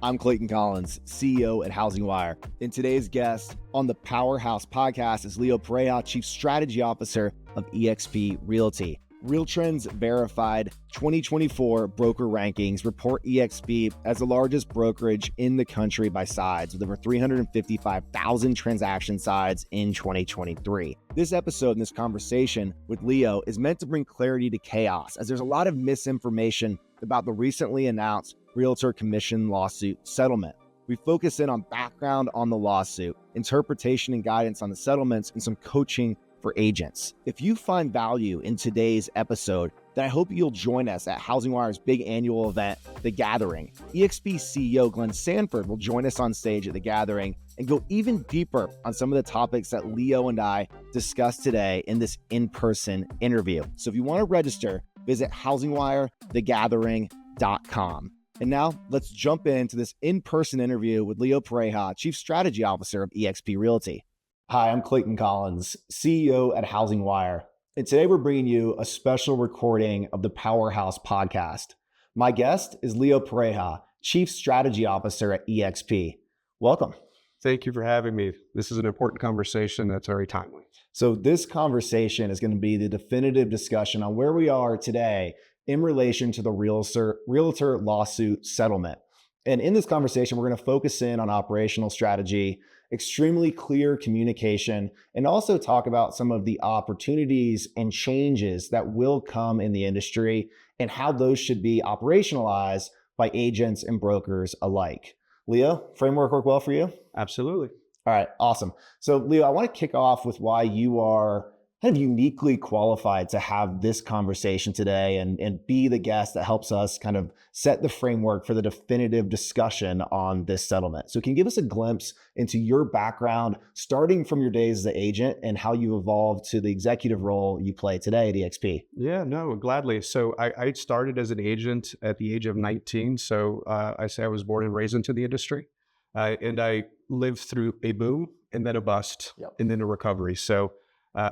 I'm Clayton Collins, CEO at HousingWire. And today's guest on the Powerhouse podcast is Leo Pareja, Chief Strategy Officer of eXp Realty. RealTrends Verified 2024 broker rankings report eXp as the largest brokerage in the country by sides, with over 355,000 transaction sides in 2023. This episode and this conversation with Leo is meant to bring clarity to chaos, as there's a lot of misinformation about the recently announced realtor commission lawsuit settlement. We focus in on background on the lawsuit, interpretation and guidance on the settlements, and some coaching for agents. If you find value in today's episode, then I hope you'll join us at HousingWire's big annual event, The Gathering. eXp CEO Glenn Sanford will join us on stage at The Gathering and go even deeper on some of the topics that Leo and I discussed today in this in-person interview. So if you want to register, visit HousingWireTheGathering.com. And now let's jump into this in-person interview with Leo Pareja, Chief Strategy Officer of eXp Realty. Hi, I'm Clayton Collins, CEO at HousingWire, and today we're bringing you a special recording of the Powerhouse podcast. My guest is Leo Pareja, Chief Strategy Officer at eXp. Welcome. Thank you for having me. This is an important conversation that's very timely. So this conversation is going to be the definitive discussion on where we are today in relation to the realtor lawsuit settlement. And in this conversation, we're going to focus in on operational strategy, extremely clear communication, and also talk about some of the opportunities and changes that will come in the industry and how those should be operationalized by agents and brokers alike. Leo, framework work well for you? Absolutely. All right, awesome. So Leo, I want to kick off with why you are kind of uniquely qualified to have this conversation today and be the guest that helps us kind of set the framework for the definitive discussion on this settlement. So can you give us a glimpse into your background, starting from your days as an agent and how you evolved to the executive role you play today at eXp? Yeah, no, gladly. So I started as an agent at the age of 19. So I say I was born and raised into the industry. And I lived through a boom and then a bust and then a recovery. So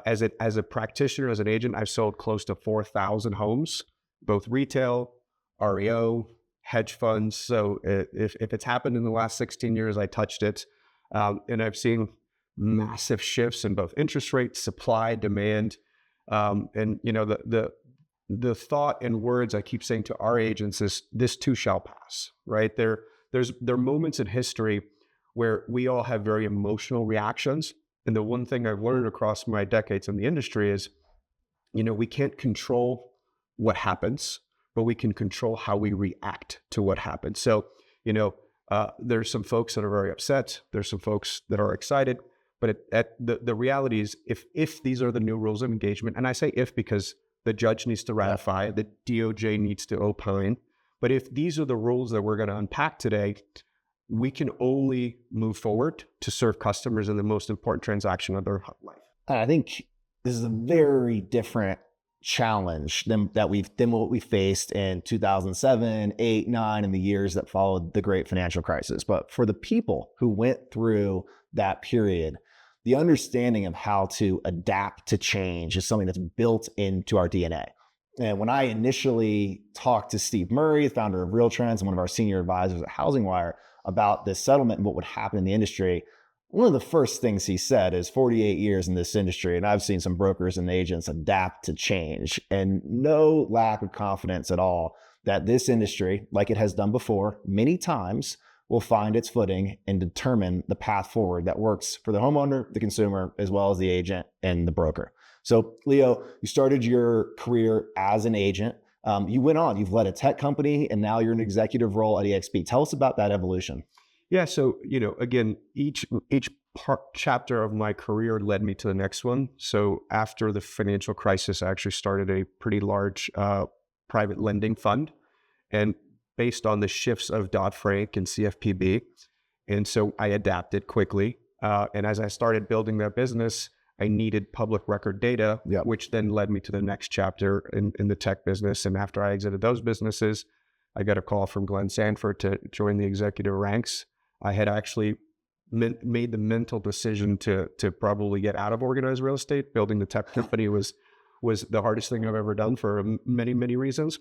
as a practitioner, as an agent, I've sold close to 4,000 homes, both retail, REO, hedge funds. So if it's happened in the last 16 years, I touched it. And I've seen massive shifts in both interest rates, supply, demand. And you know, the thought and words I keep saying to our agents is this too shall pass, right? There are moments in history where we all have very emotional reactions. And the one thing I've learned across my decades in the industry is, you know, we can't control what happens, but we can control how we react to what happens. So, you know, there's some folks that are very upset. There's some folks that are excited. But the reality is, if these are the new rules of engagement, and I say if because the judge needs to ratify, the DOJ needs to opine. But if these are the rules that we're going to unpack today, we can only move forward to serve customers in the most important transaction of their life. I think this is a very different challenge than what we faced in 2007, 8, 9, and the years that followed the great financial crisis. But for the people who went through that period, the understanding of how to adapt to change is something that's built into our DNA. And when I initially talked to Steve Murray, the founder of RealTrends and one of our senior advisors at HousingWire, about this settlement and what would happen in the industry, one of the first things he said is 48 years in this industry, and I've seen some brokers and agents adapt to change, and no lack of confidence at all that this industry, like it has done before many times, will find its footing and determine the path forward that works for the homeowner, the consumer, as well as the agent and the broker. So Leo, you started your career as an agent. You went on, you've led a tech company, and now you're in an executive role at eXp. Tell us about that evolution. Yeah. So, you know, again, each chapter of my career led me to the next one. So after the financial crisis, I actually started a pretty large private lending fund, and based on the shifts of Dodd-Frank and CFPB. And so I adapted quickly. And as I started building that business, I needed public record data, which then led me to the next chapter in the tech business. And after I exited those businesses, I got a call from Glenn Sanford to join the executive ranks. I had actually made the mental decision to probably get out of organized real estate. Building the tech company was the hardest thing I've ever done for many, many reasons.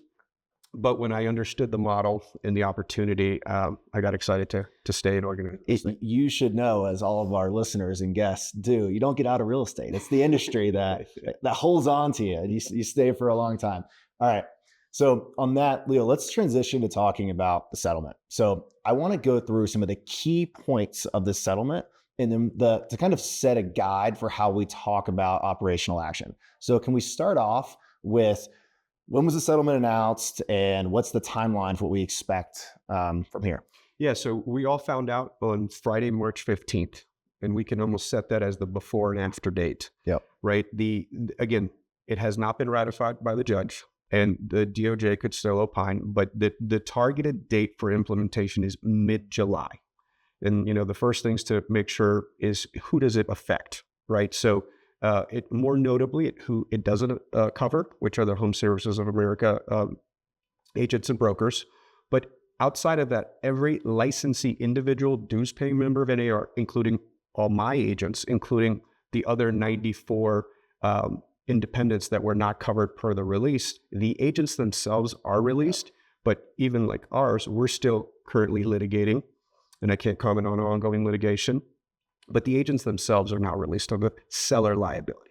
But when I understood the model and the opportunity, I got excited to stay and organize. You should know, as all of our listeners and guests do, you don't get out of real estate. It's the industry that holds on to you, and you stay for a long time. All right. So on that, Leo, let's transition to talking about the settlement. So I want to go through some of the key points of the settlement and then to kind of set a guide for how we talk about operational action. So can we start off with when was the settlement announced and what's the timeline for what we expect from here? Yeah, so we all found out on Friday, March 15th, and we can almost set that as the before and after date. Yep. Right? Again, it has not been ratified by the judge, and the DOJ could still opine, but the targeted date for implementation is mid-July. And, the first things to make sure is who does it affect, right? So it more notably, who it doesn't cover, which are the Home Services of America agents and brokers. But outside of that, every licensee individual dues paying member of NAR, including all my agents, including the other 94 independents that were not covered per the release, the agents themselves are released, but even like ours, we're still currently litigating, and I can't comment on ongoing litigation, but the agents themselves are not released on the seller liability.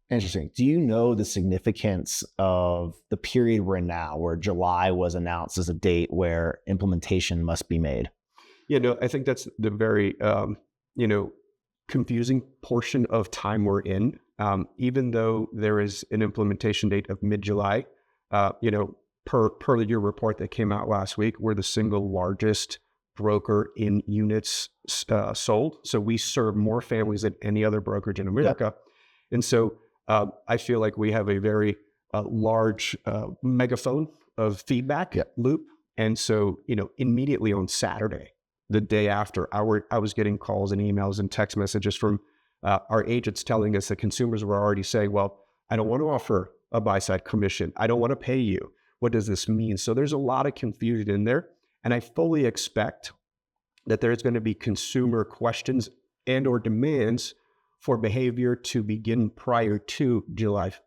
Interesting. Do you know the significance of the period we're in now, where July was announced as a date where implementation must be made? Yeah, no, I think that's the very, confusing portion of time we're in. Even though there is an implementation date of mid-July, per your report that came out last week, we're the single largest broker in units sold. So we serve more families than any other brokerage in America. Yep. And so I feel like we have a very large megaphone of feedback loop. And so, immediately on Saturday, the day after, I was getting calls and emails and text messages from our agents telling us that consumers were already saying, well, I don't want to offer a buy-side commission. I don't want to pay you. What does this mean? So there's a lot of confusion in there. And I fully expect that there's going to be consumer questions and or demands for behavior to begin prior to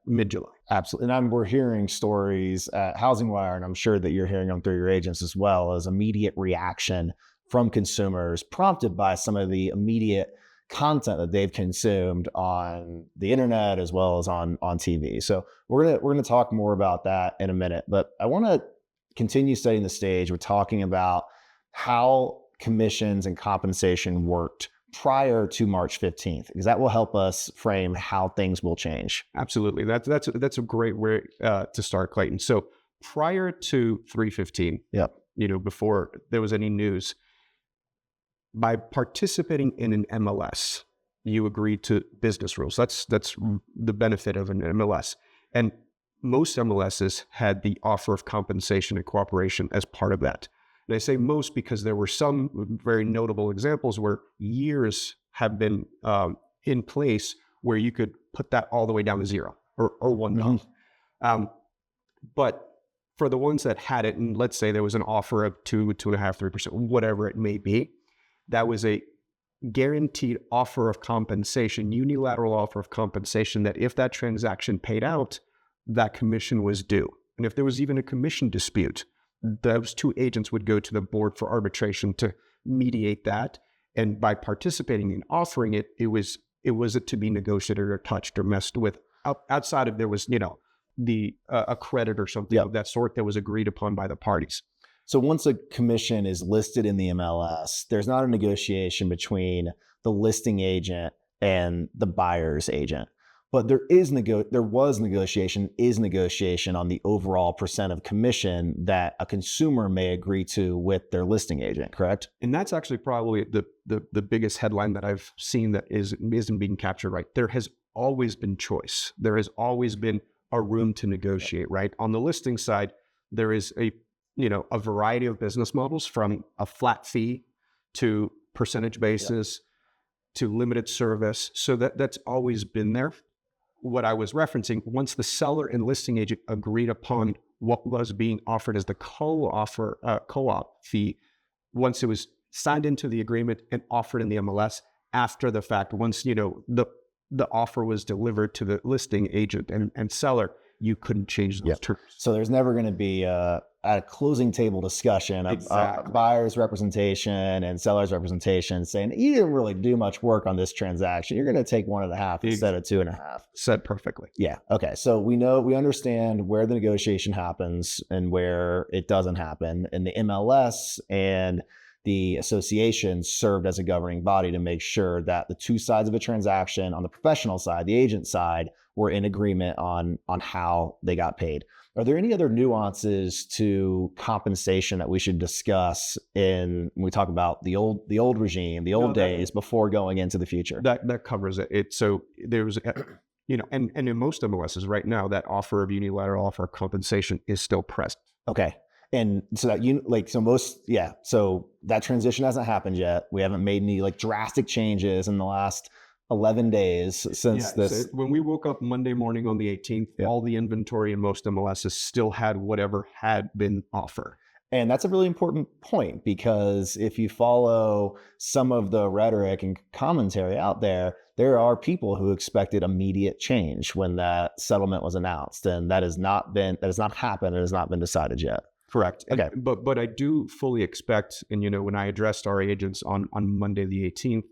mid-July. Absolutely. And we're hearing stories at HousingWire, and I'm sure that you're hearing them through your agents as well, as immediate reaction from consumers prompted by some of the immediate content that they've consumed on the internet as well as on TV. So we're gonna talk more about that in a minute, but I want to continue setting the stage. We're talking about how commissions and compensation worked prior to March 15th, because that will help us frame how things will change. Absolutely. That's a great way to start, Clayton. So prior to 3/15, before there was any news, by participating in an MLS, you agree to business rules. That's the benefit of an MLS. And most MLSs had the offer of compensation and cooperation as part of that. And I say most because there were some very notable examples where years have been in place where you could put that all the way down to zero or $1. But for the ones that had it, and let's say there was an offer of 2.5%, 3%, whatever it may be, that was a guaranteed offer of compensation, unilateral offer of compensation, that if that transaction paid out, that commission was due. And if there was even a commission dispute, those two agents would go to the board for arbitration to mediate that. And by participating in offering it, it wasn't to be negotiated or touched or messed with. Outside of there was, a credit or something of that sort that was agreed upon by the parties. So once a commission is listed in the MLS, there's not a negotiation between the listing agent and the buyer's agent. But there was negotiation on the overall percent of commission that a consumer may agree to with their listing agent, correct? And that's actually probably the biggest headline that I've seen that isn't being captured right. There has always been choice. There has always been a room to negotiate, right? On the listing side, there is a variety of business models, from a flat fee to percentage basis to limited service. So that's always been there. What I was referencing, once the seller and listing agent agreed upon what was being offered as the co-op fee, once it was signed into the agreement and offered in the MLS, after the fact, once the offer was delivered to the listing agent and seller, you couldn't change those terms. So there's never going to be at a closing table discussion of buyer's representation and seller's representation saying, you didn't really do much work on this transaction. You're going to take 1.5 instead of 2.5. Said perfectly. Yeah. Okay. So we understand where the negotiation happens and where it doesn't happen. And the MLS and the association served as a governing body to make sure that the two sides of a transaction, on the professional side, the agent side, were in agreement on how they got paid. Are there any other nuances to compensation that we should discuss when we talk about the old regime, the old days before going into the future? That covers it. So there's, and in most MLSs right now, that offer of unilateral offer compensation is still present. Okay. And so that so that transition hasn't happened yet. We haven't made any drastic changes in the last 11 days since this. So when we woke up Monday morning on the 18th, all the inventory in most MLSs still had whatever had been offered. And that's a really important point, because if you follow some of the rhetoric and commentary out there, there are people who expected immediate change when that settlement was announced, and that has not happened and has not been decided yet. Correct. Okay. But I do fully expect, and when I addressed our agents on Monday the 18th,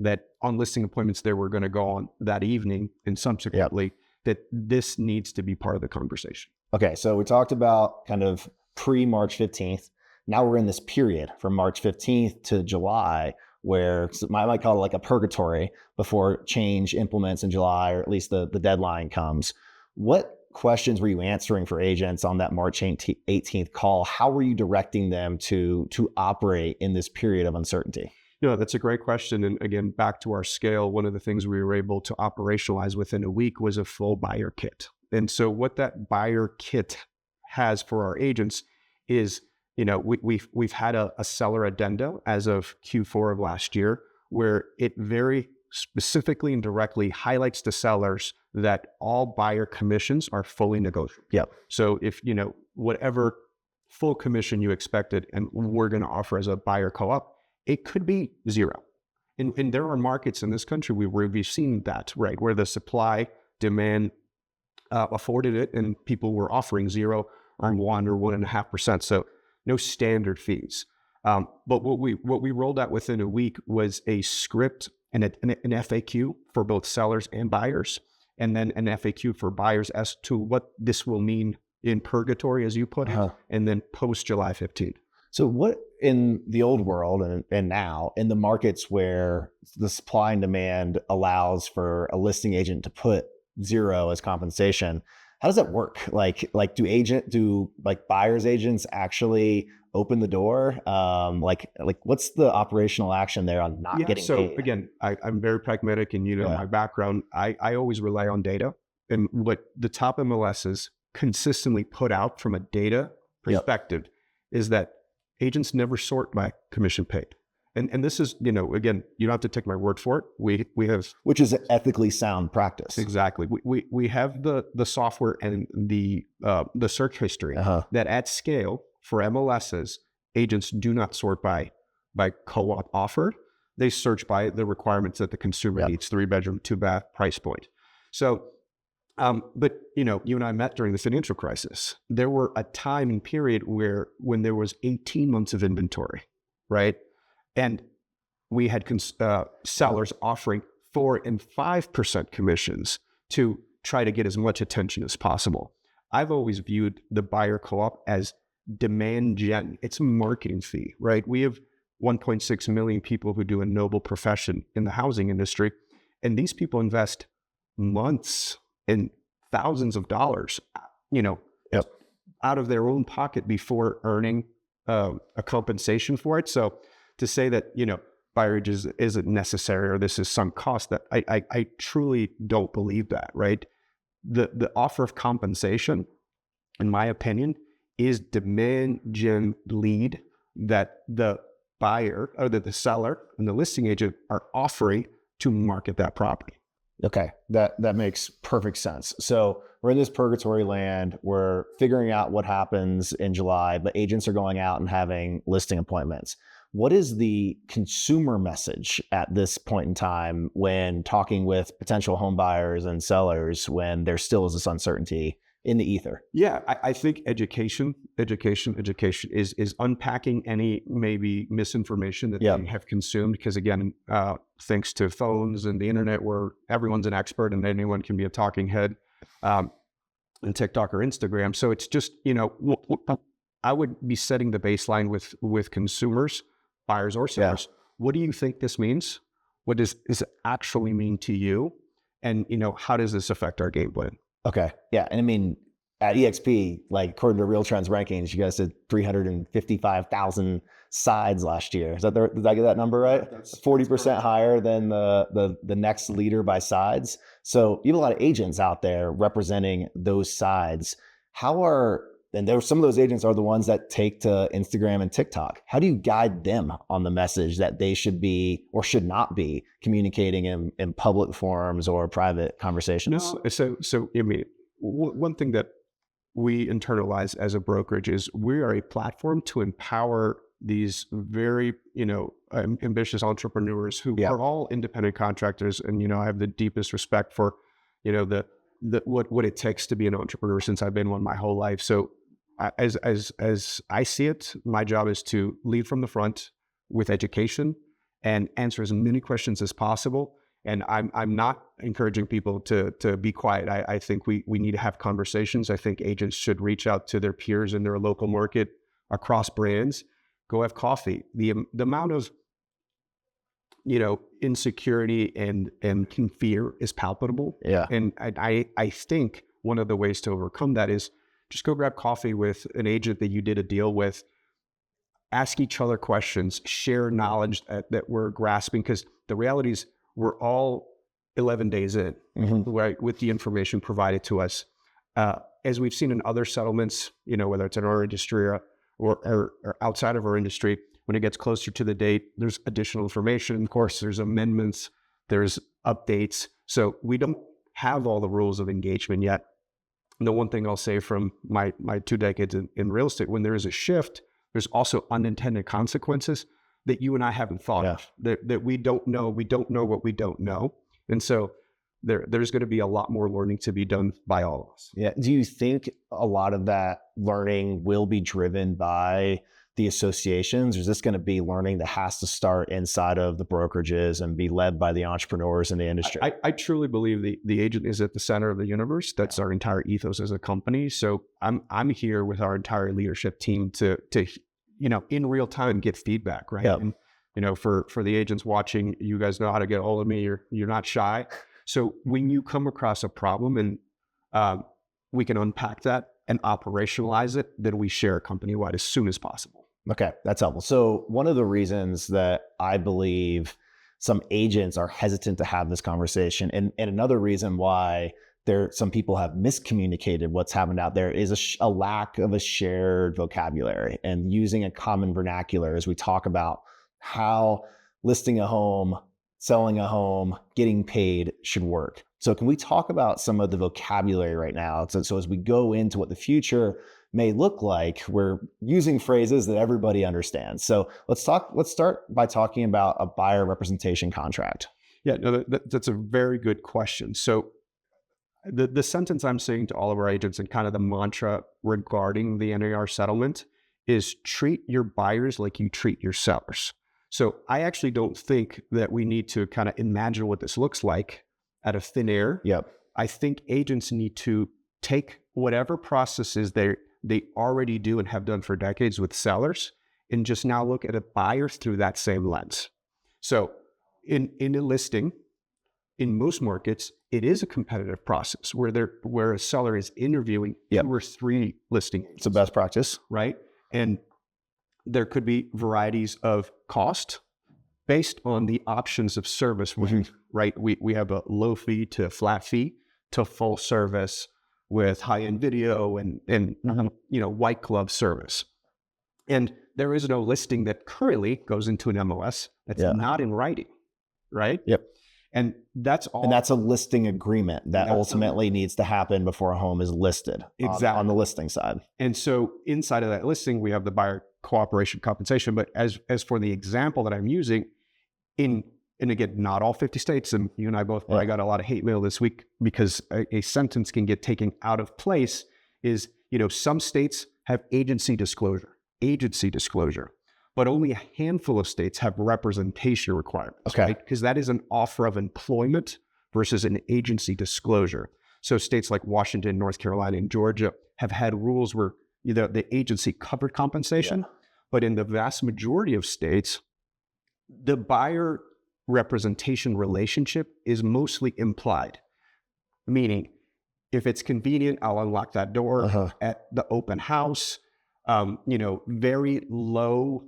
that on listing appointments they were going to go on that evening and subsequently, that this needs to be part of the conversation. Okay, so we talked about kind of pre-March 15th. Now we're in this period from March 15th to July where I might call it like a purgatory before change implements in July, or at least the deadline comes. What questions were you answering for agents on that March 18th call? How were you directing them to operate in this period of uncertainty? That's a great question. And again, back to our scale, one of the things we were able to operationalize within a week was a full buyer kit. And so what that buyer kit has for our agents is, we've had a seller addenda as of Q4 of last year, where it very specifically and directly highlights to sellers that all buyer commissions are fully negotiable. Yep. So if, whatever full commission you expected and we're going to offer as a buyer co-op, it could be zero. And there are markets in this country where we've seen that, right? Where the supply demand afforded it and people were offering 0 or 1 or 1.5%. So no standard fees. But what we rolled out within a week was a script and an FAQ for both sellers and buyers, and then an FAQ for buyers as to what this will mean in purgatory, as you put it, and then post July 15th. So what in the old world and now in the markets where the supply and demand allows for a listing agent to put 0 as compensation, how does that work? Do buyers agents actually open the door? What's the operational action there on not getting paid? So again, I'm very pragmatic, and my background, I always rely on data, and what the top MLSs consistently put out from a data perspective is that agents never sort by commission paid. And this is, again, you don't have to take my word for it. We have, which is ethically sound practice. Exactly. We have the software and the search history that at scale for MLSs, agents do not sort by co-op offered. They search by the requirements that the consumer needs: 3-bedroom, 2-bath, price point. So, but you and I met during the financial crisis. There were a time and period when there was 18 months of inventory, right? And we had sellers offering 4% and 5% commissions to try to get as much attention as possible. I've always viewed the buyer co-op as demand gen. It's a marketing fee, right? We have 1.6 million people who do a noble profession in the housing industry, and these people invest months and thousands of dollars, out of their own pocket before earning a compensation for it. So to say that, buyerage isn't necessary or this is some cost, that I truly don't believe that, right? The offer of compensation, in my opinion, is demand gen lead that the buyer or that the seller and the listing agent are offering to market that property. Okay, that makes perfect sense. So we're in this purgatory land. We're figuring out what happens in July, but agents are going out and having listing appointments. What is the consumer message at this point in time when talking with potential home buyers and sellers when there still is this uncertainty in the ether? Yeah, I think education is unpacking any maybe misinformation that they have consumed. Because again, thanks to phones and the internet, where everyone's an expert and anyone can be a talking head, in TikTok or Instagram. So it's just, I would be setting the baseline with consumers, buyers or sellers. What do you think this means? What does this actually mean to you? And, how does this affect our game plan? Okay. Yeah. And I mean, at EXP, like according to RealTrends rankings, you guys did 355,000 sides last year. Did I get that number right? 40% higher than the next leader by sides. So you have a lot of agents out there representing those sides. Some of those agents are the ones that take to Instagram and TikTok. How do you guide them on the message that they should be or should not be communicating in public forums or private conversations? No, so I mean, one thing that we internalize as a brokerage is we are a platform to empower these very, ambitious entrepreneurs who are all independent contractors. And, I have the deepest respect for, what it takes to be an entrepreneur, since I've been one my whole life. So as I see it, my job is to lead from the front with education and answer as many questions as possible. And I'm not encouraging people to be quiet. I think we need to have conversations. I think agents should reach out to their peers in their local market across brands, go have coffee. The amount of, insecurity and fear is palpable. Yeah. And I think one of the ways to overcome that is just go grab coffee with an agent that you did a deal with, ask each other questions, share knowledge that we're grasping, because the reality is we're all 11 days in, right, with the information provided to us. As we've seen in other settlements, whether it's in our industry or outside of our industry, when it gets closer to the date, there's additional information. Of course, there's amendments, there's updates. So we don't have all the rules of engagement yet. And the one thing I'll say from my 2 decades in real estate, when there is a shift, there's also unintended consequences that you and I haven't thought of, that we don't know. We don't know what we don't know. And so there's going to be a lot more learning to be done by all of us. Yeah. Do you think a lot of that learning will be driven by the associations, or is this going to be learning that has to start inside of the brokerages and be led by the entrepreneurs in the industry? I truly believe the agent is at the center of the universe. That's our entire ethos as a company. So I'm here with our entire leadership team to in real time get feedback, right? Yep. And for the agents watching, you guys know how to get a hold of me. You're not shy. So when you come across a problem and we can unpack that and operationalize it, then we share company-wide as soon as possible. Okay, that's helpful. So one of the reasons that I believe some agents are hesitant to have this conversation, and another reason why some people have miscommunicated what's happened out there, is a lack of a shared vocabulary and using a common vernacular as we talk about how listing a home, selling a home, getting paid should work. So can we talk about some of the vocabulary right now? So as we go into what the future may look like, we're using phrases that everybody understands. So let's start by talking about a buyer representation contract. Yeah, no, that's a very good question. So the sentence I'm saying to all of our agents, and kind of the mantra regarding the NAR settlement, is treat your buyers like you treat your sellers. So I actually don't think that we need to kind of imagine what this looks like out of thin air. Yep. I think agents need to take whatever processes they already do and have done for decades with sellers, and just now look at a buyer through that same lens. So in a listing, in most markets, it is a competitive process where a seller is interviewing 2 or 3 listing agents. It's a best practice. Right? And there could be varieties of cost based on the options of service, right? We have a low fee to flat fee to full service with high-end video and white glove service. And there is no listing that currently goes into an MLS that's not in writing, right? Yep. And that's all. And that's a listing agreement that ultimately needs to happen before a home is listed. Exactly. On the listing side. And so inside of that listing, we have the buyer cooperation compensation. But as for the example that I'm using, in and again, not all 50 states, and you and I both probably got a lot of hate mail this week because a sentence can get taken out of place, is, some states have agency disclosure, but only a handful of states have representation requirements, right? Because that is an offer of employment versus an agency disclosure. So states like Washington, North Carolina, and Georgia have had rules where the agency covered compensation, but in the vast majority of states, the buyer representation relationship is mostly implied. Meaning, if it's convenient, I'll unlock that door at the open house. Very low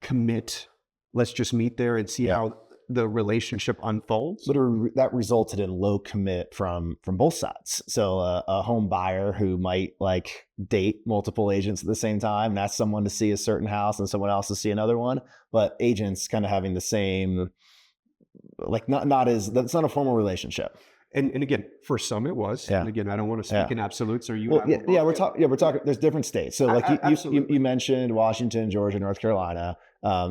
commit. Let's just meet there and see how the relationship unfolds. But that resulted in low commit from both sides. So a home buyer who might like date multiple agents at the same time, and ask someone to see a certain house and someone else to see another one, but agents kind of having the same, like that's not a formal relationship. And again, for some it was. And again, I don't want to speak in absolutes. Or you? Well, we're talking. There's different states. So like you mentioned Washington, Georgia, North Carolina.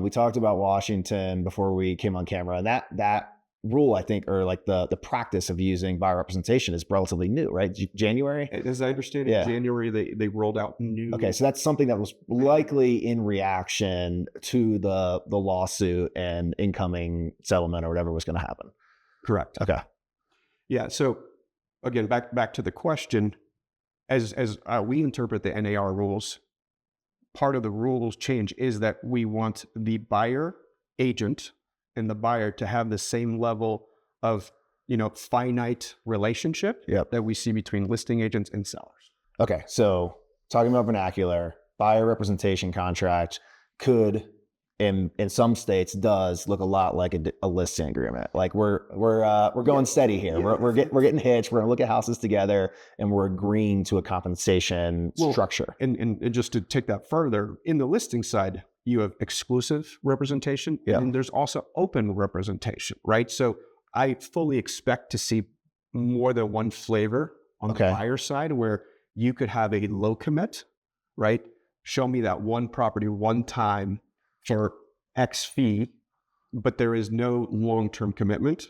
We talked about Washington before we came on camera, and that rule, I think, or like the practice of using buyer representation is relatively new, right? January, as I understand it, January they rolled out new. Okay, so that's something that was likely in reaction to the lawsuit and incoming settlement or whatever was going to happen. Correct. Okay. Yeah. So again, back to the question, as we interpret the NAR rules, part of the rules change is that we want the buyer agent and the buyer to have the same level of, finite relationship that we see between listing agents and sellers. Okay. So talking about vernacular, buyer representation contract could, in some states, does look a lot like a listing agreement. Like we're going steady here. We're getting hitched. We're gonna look at houses together, and we're agreeing to a compensation structure. And just to take that further, in the listing side, you have exclusive representation, and there's also open representation, right? So I fully expect to see more than one flavor on the buyer side, where you could have a low commit, right? Show me that one property one time for X fee, but there is no long-term commitment.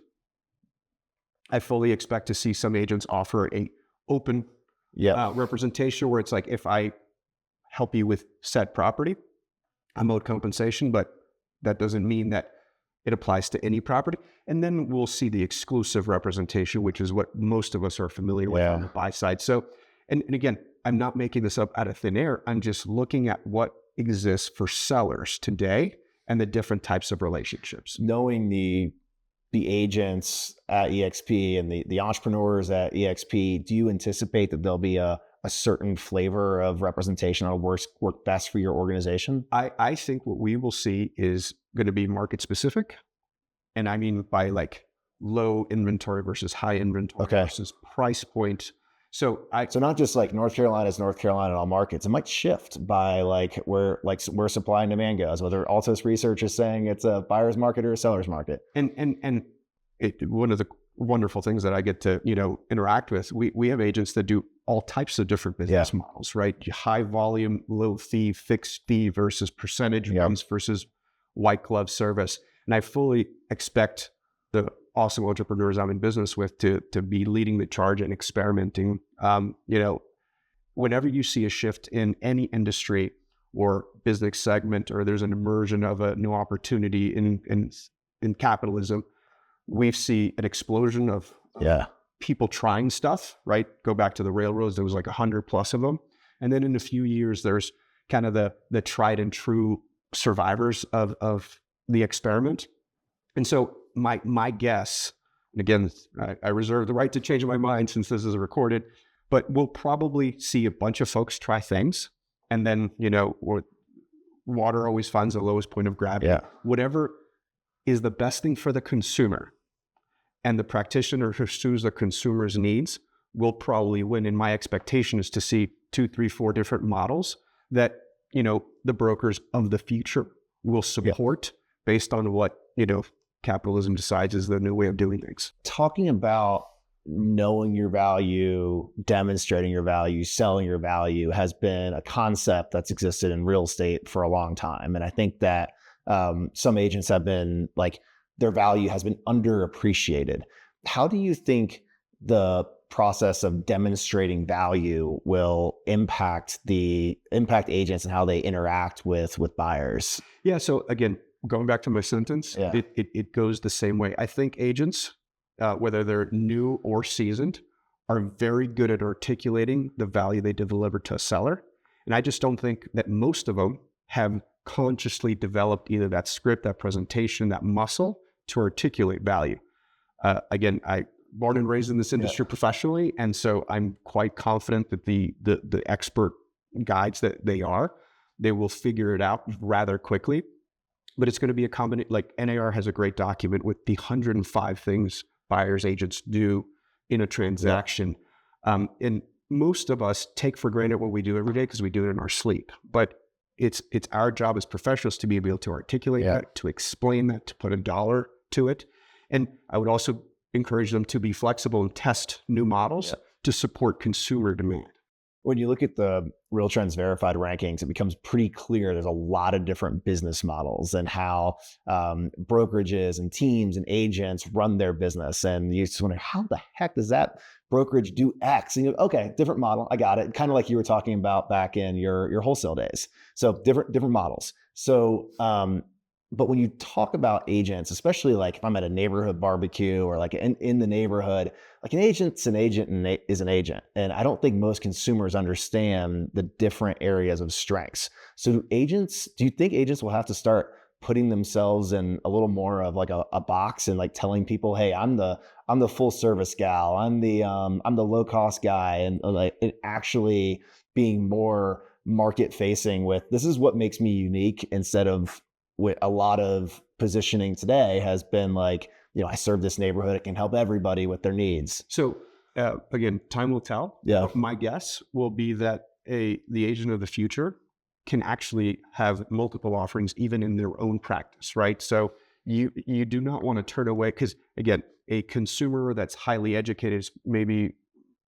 I fully expect to see some agents offer a open representation where it's like, if I help you with said property, I'm owed compensation, but that doesn't mean that it applies to any property. And then we'll see the exclusive representation, which is what most of us are familiar with on the buy side. So, and again, I'm not making this up out of thin air. I'm just looking at what exists for sellers today and the different types of relationships. Knowing the agents at EXP and the entrepreneurs at EXP, do you anticipate that there'll be a certain flavor of representation that'll work best for your organization? I think what we will see is going to be market specific. And I mean by like low inventory versus high inventory versus price point. So not just like North Carolina is North Carolina in all markets. It might shift by where supply and demand goes, whether Altus research is saying it's a buyer's market or a seller's market. And one of the wonderful things that I get to, interact with, we have agents that do all types of different business models, right? High volume, low fee, fixed fee versus percentage ones versus white glove service. And I fully expect the awesome entrepreneurs I'm in business with to be leading the charge and experimenting. Whenever you see a shift in any industry or business segment, or there's an immersion of a new opportunity in capitalism, we see an explosion of people trying stuff, right? Go back to the railroads, there was like 100 plus of them. And then in a few years, there's kind of the tried and true survivors of the experiment. And so my guess, and again, I reserve the right to change my mind since this is recorded, but we'll probably see a bunch of folks try things. And then, water always finds the lowest point of gravity. Whatever is the best thing for the consumer and the practitioner who pursues the consumer's needs will probably win. And my expectation is to see 2, 3, 4 different models that, the brokers of the future will support based on what, capitalism decides is the new way of doing things. Talking about knowing your value, demonstrating your value, selling your value has been a concept that's existed in real estate for a long time. And I think that some agents have been their value has been underappreciated. How do you think the process of demonstrating value will impact agents and how they interact with buyers? Yeah. So again, going back to my sentence, it goes the same way. I think agents, whether they're new or seasoned, are very good at articulating the value they deliver to a seller. And I just don't think that most of them have consciously developed either that script, that presentation, that muscle to articulate value. Again, I born and raised in this industry professionally, and so I'm quite confident that the expert guides that they will figure it out rather quickly. But it's going to be a combination. Like NAR has a great document with the 105 things buyers agents do in a transaction. And most of us take for granted what we do every day because we do it in our sleep. But it's our job as professionals to be able to articulate that, to explain that, to put a dollar to it. And I would also encourage them to be flexible and test new models to support consumer demand. When you look at the RealTrends Verified rankings, it becomes pretty clear there's a lot of different business models and how brokerages and teams and agents run their business. And you just wonder, how the heck does that brokerage do X? And you go, okay, different model. I got it. Kind of like you were talking about back in your wholesale days. So different models. So, but when you talk about agents, especially like if I'm at a neighborhood barbecue or like in the neighborhood, like an agent's an agent and is an agent. And I don't think most consumers understand the different areas of strengths. So do you think agents will have to start putting themselves in a little more of like a box and like telling people, hey, I'm the full service gal, I'm the low cost guy, and like it actually being more market facing with this is what makes me unique, instead of with a lot of positioning today has been like, I serve this neighborhood, it can help everybody with their needs. So again, time will tell. Yeah. My guess will be that the agent of the future can actually have multiple offerings even in their own practice, right? So you do not want to turn away, because again, a consumer that's highly educated, maybe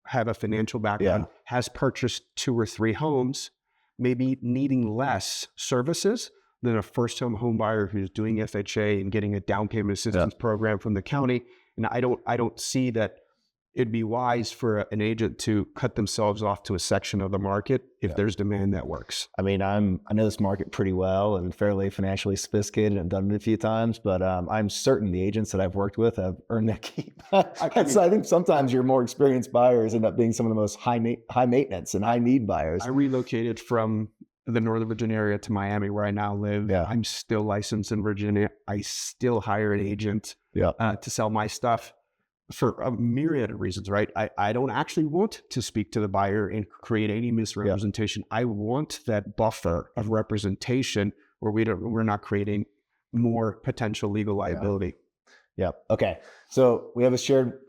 have a financial background, has purchased 2 or 3 homes, maybe needing less services than a first-time home buyer who's doing FHA and getting a down payment assistance program from the county. And I don't see that it'd be wise for an agent to cut themselves off to a section of the market if there's demand that works. I mean, I know this market pretty well and fairly financially sophisticated and done it a few times, but I'm certain the agents that I've worked with have earned their keep. So I think sometimes your more experienced buyers end up being some of the most high maintenance and high need buyers. I relocated from the Northern Virginia area to Miami, where I now live. I'm still licensed in Virginia. I still hire an agent to sell my stuff for a myriad of reasons, right? I don't actually want to speak to the buyer and create any misrepresentation. I want that buffer of representation where we're not creating more potential legal liability. Okay. So we have a shared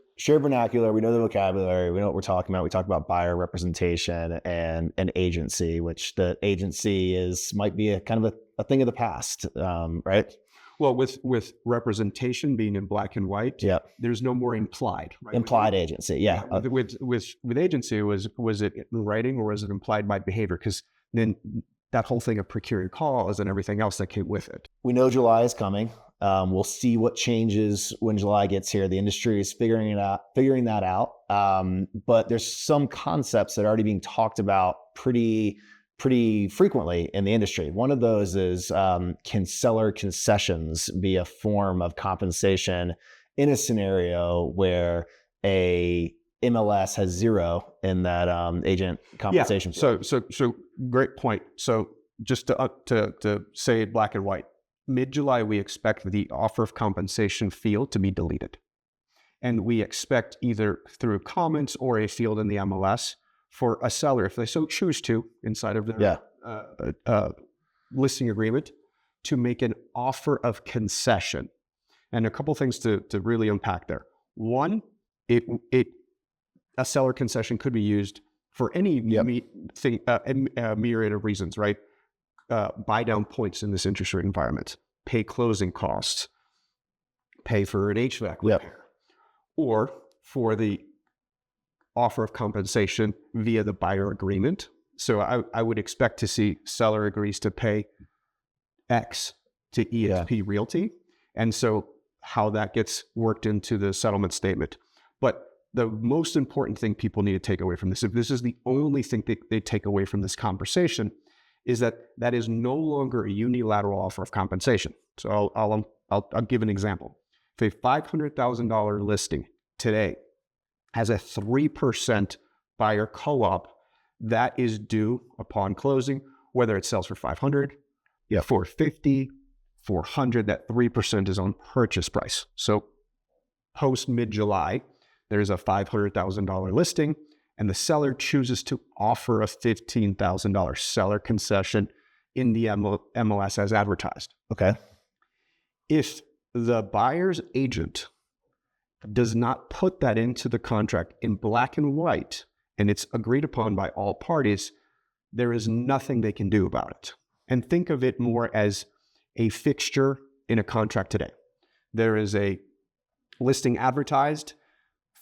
vernacular. We know the vocabulary. We know what we're talking about. We talk about buyer representation and an agency, which the agency might be a kind of a thing of the past, right? Well, with representation being in black and white, there's no more implied. Right? Implied agency, With agency, was it in writing or was it implied by behavior? Because then that whole thing of procuring calls and everything else that came with it. We know July is coming. We'll see what changes when July gets here. The industry is figuring that out. But there's some concepts that are already being talked about pretty frequently in the industry. One of those is, can seller concessions be a form of compensation in a scenario where a MLS has 0 in that agent compensation? So great point. So just to say it black and white, mid-July, we expect the offer of compensation field to be deleted. And we expect either through comments or a field in the MLS for a seller, if they so choose to, inside of their listing agreement, to make an offer of concession. And a couple things to really unpack there. One, a seller concession could be used for any myriad of reasons, right? Buy down points in this interest rate environment, pay closing costs, pay for an HVAC repair, or for the offer of compensation via the buyer agreement. So I would expect to see seller agrees to pay X to EXP Realty. And so how that gets worked into the settlement statement. But the most important thing people need to take away from this, if this is the only thing they take away from this conversation, is that that is no longer a unilateral offer of compensation. So I'll give an example. If a $500,000 listing today has a 3% buyer co-op, that is due upon closing, whether it sells for 500, 450, 400, that 3% is on purchase price. So post mid-July, there's a $500,000 listing, and the seller chooses to offer a $15,000 seller concession in the MLS as advertised. Okay. If the buyer's agent does not put that into the contract in black and white, and it's agreed upon by all parties, there is nothing they can do about it. And think of it more as a fixture in a contract today. There is a listing advertised.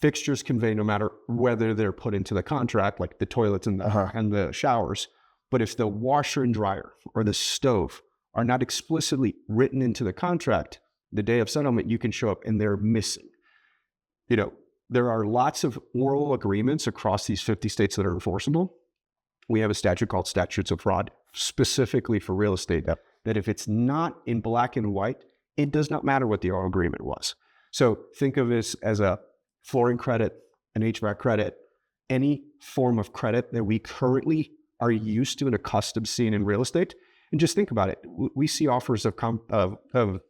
Fixtures convey no matter whether they're put into the contract, like the toilets and the showers. But if the washer and dryer or the stove are not explicitly written into the contract, the day of settlement, you can show up and they're missing. You know, there are lots of oral agreements across these 50 states that are enforceable. We have a statute called statutes of fraud, specifically for real estate, that if it's not in black and white, it does not matter what the oral agreement was. So think of this as a flooring credit, an HVAC credit, any form of credit that we currently are used to and accustomed to seeing in real estate. And just think about it. We see offers of an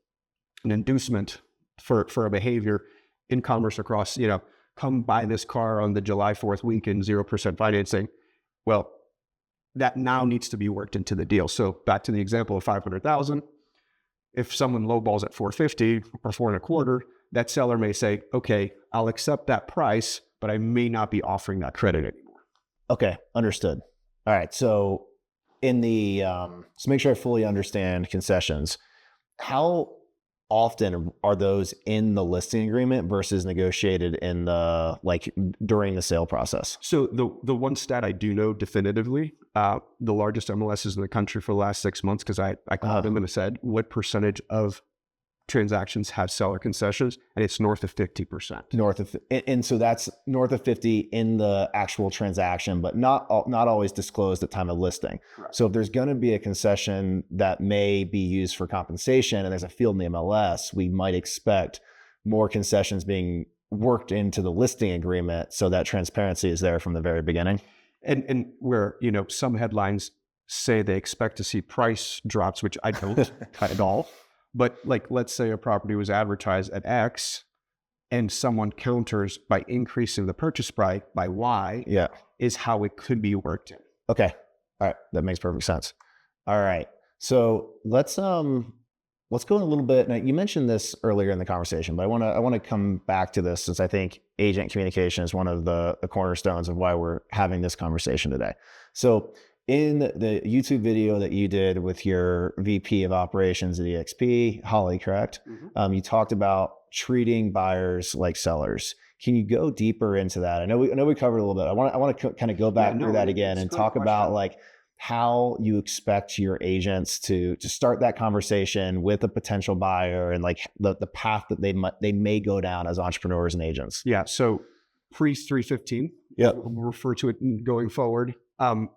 inducement for a behavior in commerce across, come buy this car on the July 4th weekend, 0% financing. Well, that now needs to be worked into the deal. So back to the example of 500,000, if someone lowballs at 450 or 4.25, that seller may say, okay, I'll accept that price, but I may not be offering that credit anymore. Okay, understood. All right, so in the, so make sure I fully understand concessions. How often are those in the listing agreement versus negotiated in the, during the sale process? So the one stat I do know definitively, the largest MLSs in the country for the last 6 months, because I called them and said, what percentage of transactions have seller concessions? And it's north of 50%. And so that's north of 50 in the actual transaction, but not always disclosed at time of listing. Correct. So if there's going to be a concession that may be used for compensation and there's a field in the MLS, we might expect more concessions being worked into the listing agreement so that transparency is there from the very beginning. And where, some headlines say they expect to see price drops, which I don't at all. But let's say a property was advertised at X and someone counters by increasing the purchase price by Y, is how it could be worked in. Okay. All right. That makes perfect sense. All right. So let's go in a little bit. Now, you mentioned this earlier in the conversation, but I want to come back to this since I think agent communication is one of the cornerstones of why we're having this conversation today. So in the YouTube video that you did with your VP of operations at EXP, Holly, correct? Mm-hmm. You talked about treating buyers like sellers. Can you go deeper into that? I know we covered a little bit. I want to kind of go back through that again and talk about how you expect your agents to start that conversation with a potential buyer and the path that they may go down as entrepreneurs and agents. Yeah. So pre 315, we'll refer to it going forward. And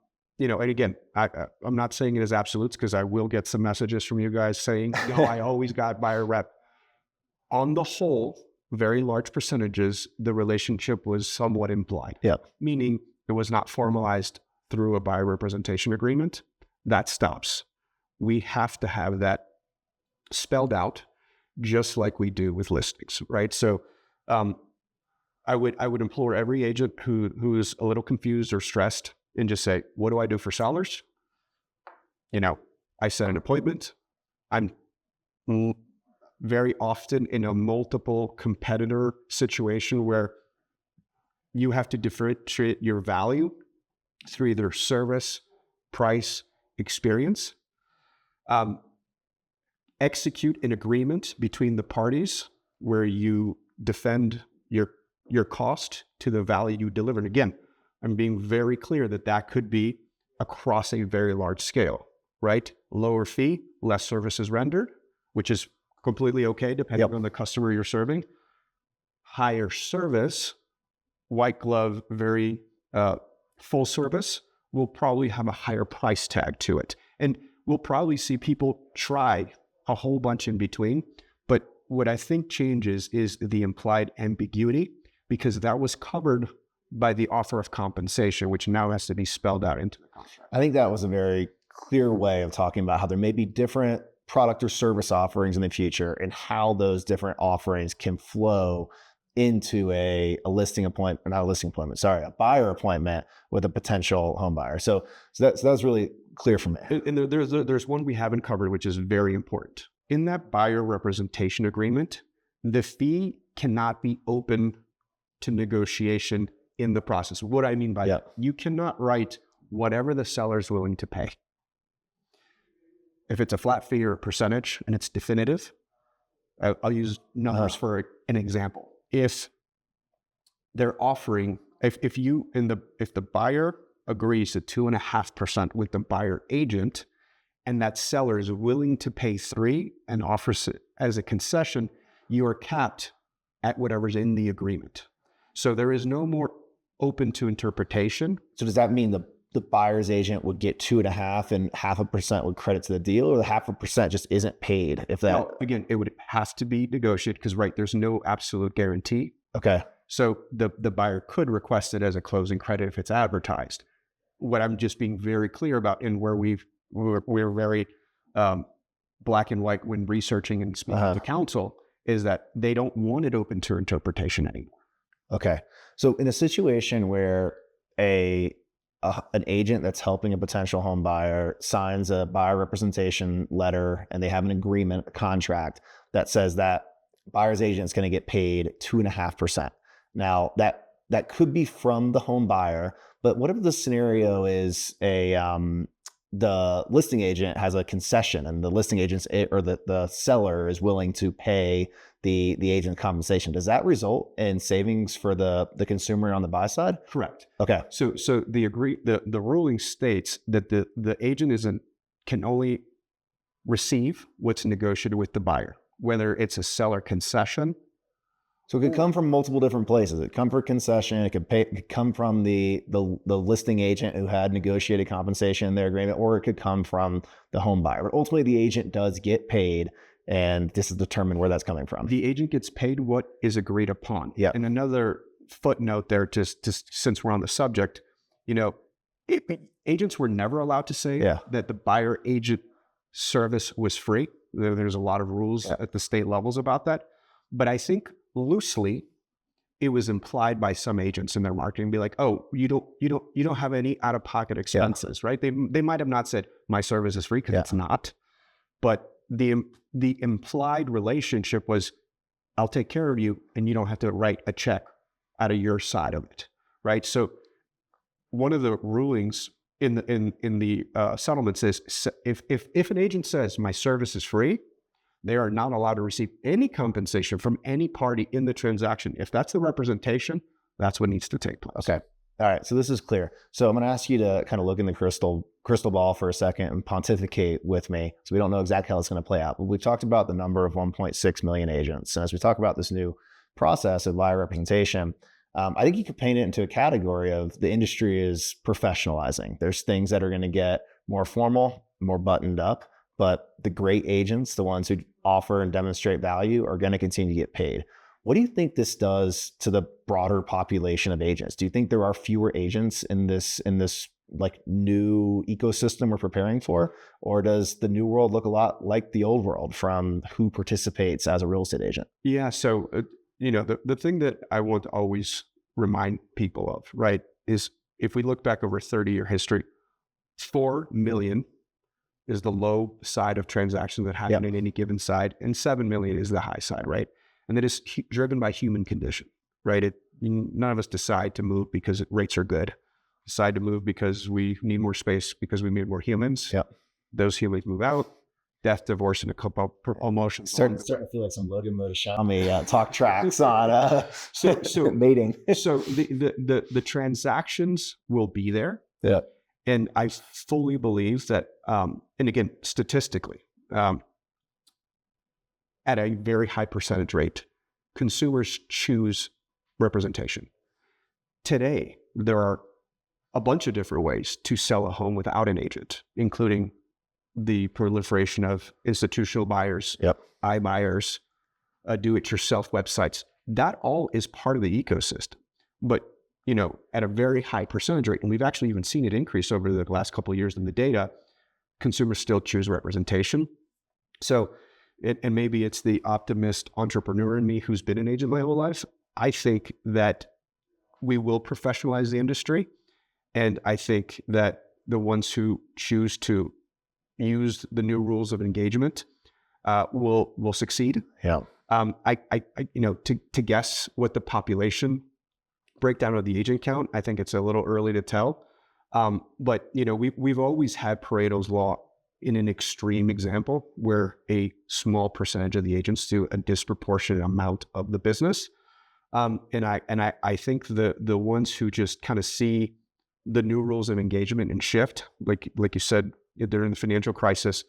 again, I'm not saying it as absolutes because I will get some messages from you guys saying, I always got buyer rep. On the whole, very large percentages, the relationship was somewhat implied. Meaning it was not formalized through a buyer representation agreement. That stops. We have to have that spelled out just like we do with listings, right? So I would implore every agent who is a little confused or stressed and just say, what do I do for sellers? I set an appointment. I'm very often in a multiple competitor situation where you have to differentiate your value through either service, price, experience. Execute an agreement between the parties where you defend your cost to the value you deliver. And again, I'm being very clear that could be across a very large scale, right? Lower fee, less services rendered, which is completely okay, depending on the customer you're serving. Higher service, white glove, very full service, will probably have a higher price tag to it. And we'll probably see people try a whole bunch in between. But what I think changes is the implied ambiguity, because that was covered by the offer of compensation, which now has to be spelled out into the contract. I think that was a very clear way of talking about how there may be different product or service offerings in the future and how those different offerings can flow into a listing appointment, not a listing appointment, sorry, a buyer appointment with a potential home buyer. So that was really clear for me. And there's one we haven't covered, which is very important. In that buyer representation agreement, the fee cannot be open to negotiation in the process. What I mean by that, you cannot write whatever the seller is willing to pay. If it's a flat fee or a percentage and it's definitive, I'll use numbers for an example. If they're offering, if the buyer agrees to 2.5% with the buyer agent, and that seller is willing to pay 3% and offers it as a concession, you are capped at whatever's in the agreement. So there is no more open to interpretation. So does that mean the buyer's agent would get 2.5% and 0.5% would credit to the deal, or the 0.5% just isn't paid? If that, no, again, it would have to be negotiated because, right, there's no absolute guarantee. Okay. So the buyer could request it as a closing credit if it's advertised. What I'm just being very clear about, and where we're very black and white when researching and speaking to counsel, is that they don't want it open to interpretation anymore. Okay. So in a situation where an agent that's helping a potential home buyer signs a buyer representation letter and they have an agreement, a contract that says that buyer's agent is going to get paid 2.5%. Now that could be from the home buyer, but what if the scenario is the listing agent has a concession and the listing agent or the seller is willing to pay the agent compensation? Does that result in savings for the consumer on the buy side? Correct. Okay. So the ruling states that the agent can only receive what's negotiated with the buyer, whether it's a seller concession. So it could come from multiple different places. It could come from concession. It could come from the listing agent who had negotiated compensation in their agreement, or it could come from the home buyer. But ultimately, the agent does get paid, and this is determined where that's coming from. The agent gets paid what is agreed upon. Yeah. And another footnote there, just since we're on the subject, agents were never allowed to say that the buyer agent service was free. There's a lot of rules at the state levels about that. But I think loosely, it was implied by some agents in their marketing, be like, "Oh, you don't have any out-of-pocket expenses, right?" They might have not said my service is free because it's not, but the implied relationship was, "I'll take care of you, and you don't have to write a check out of your side of it," right? So, one of the rulings in the settlement says if an agent says my service is free, they are not allowed to receive any compensation from any party in the transaction. If that's the representation, that's what needs to take place. Okay. All right. So this is clear. So I'm going to ask you to kind of look in the crystal ball for a second and pontificate with me. So we don't know exactly how it's going to play out. But we've talked about the number of 1.6 million agents. And as we talk about this new process of buyer representation, I think you could paint it into a category of the industry is professionalizing. There's things that are going to get more formal, more buttoned up. But the great agents, the ones who offer and demonstrate value, are going to continue to get paid. What do you think this does to the broader population of agents? Do you think there are fewer agents in this like new ecosystem we're preparing for? Or does the new world look a lot like the old world from who participates as a real estate agent? Yeah. So, the thing that I want to always remind people of, right, is if we look back over 30-year history, 4 million is the low side of transactions that happen in any given side, and 7 million is the high side, right? And that is driven by human condition, right? None of us decide to move because rates are good. Decide to move because we need more space, because we need more humans. Yep. Those humans move out. Death, divorce, and a couple promotions. Starting to feel like some Logan Motoshami talk tracks on so mating. So the transactions will be there. Yeah. And I fully believe that, and again, statistically, at a very high percentage rate, consumers choose representation. Today, there are a bunch of different ways to sell a home without an agent, including the proliferation of institutional buyers, iBuyers, do-it-yourself websites. That all is part of the ecosystem, but at a very high percentage rate, and we've actually even seen it increase over the last couple of years in the data. Consumers still choose representation. So, and maybe it's the optimist entrepreneur in me who's been an agent my whole life. I think that we will professionalize the industry, and I think that the ones who choose to use the new rules of engagement will succeed. Yeah. To guess what the population breakdown of the agent count, I think it's a little early to tell. But we've always had Pareto's law in an extreme example where a small percentage of the agents do a disproportionate amount of the business. And I think the ones who just kind of see the new rules of engagement and shift, like you said, during the financial crisis,